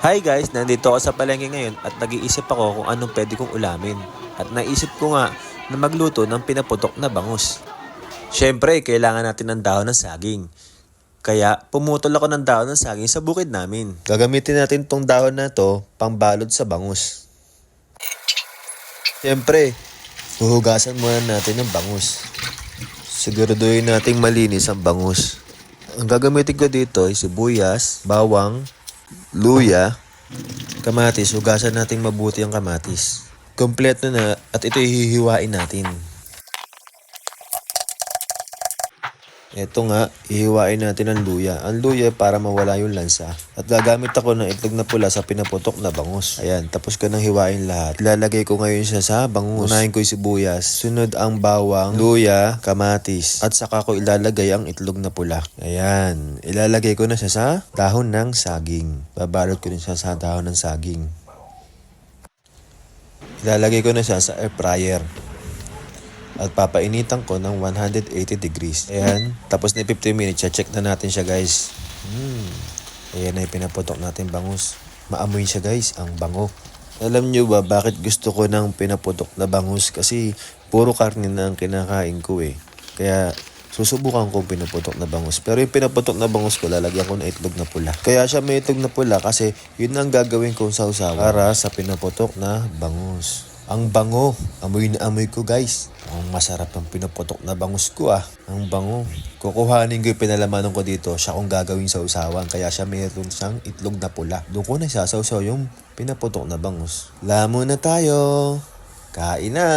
Hi guys, nandito ako sa palengke ngayon at nag-iisip ako kung anong pwede kong ulamin. At naisip ko nga na magluto ng pinaputok na bangus. Siyempre, kailangan natin ng dahon ng saging. Kaya pumutol ako ng dahon ng saging sa bukid namin. Gagamitin natin tong dahon na to pangbalot sa bangus. Siyempre, huhugasan muna natin ng bangus. Siguraduhin nating malinis ang bangus. Ang gagamitin ko dito ay sibuyas, bawang, luya, kamatis. Hugasan nating mabuti ang kamatis. Kompleto na at ito hihiwain natin. Ito nga, hihiwain natin ang luya. Ang luya para mawala yung lansa. At gagamit ako ng itlog na pula sa pinaputok na bangus. Ayan, tapos ko nang hiwain lahat. Ilalagay ko ngayon siya sa bangus. Unahin ko yung sibuyas. Sunod ang bawang, luya, kamatis. At saka ko ilalagay ang itlog na pula. Ayan, ilalagay ko na siya sa dahon ng saging. Babalot ko rin siya sa dahon ng saging. Ilalagay ko na siya sa air fryer. At papainitan ko ng 180 degrees. Ayan, tapos na 15 minutes, check na natin siya guys. Ayan na yung pinaputok natin bangus. Maamoy siya guys, ang bango. Alam nyo ba bakit gusto ko ng pinaputok na bangus? Kasi puro karne na ang kinakain ko eh. Kaya susubukan ko pinaputok na bangus. Pero yung pinaputok na bangus ko, lalagyan ko ng itlog na pula. Kaya siya may itlog na pula kasi yun ang gagawin kong sausawan para sa pinaputok na bangus. Ang bango. Amoy na amoy ko guys. Ang masarap ng pinaputok na bangus ko ah. Ang bango. Kukuhanin ko yung pinalamanan ko dito. Siya kung gagawin sa usawan. Kaya siya mayroon siyang itlog na pula. Doon ko na sasawsaw yung pinaputok na bangus. Lamo na tayo. Kain na.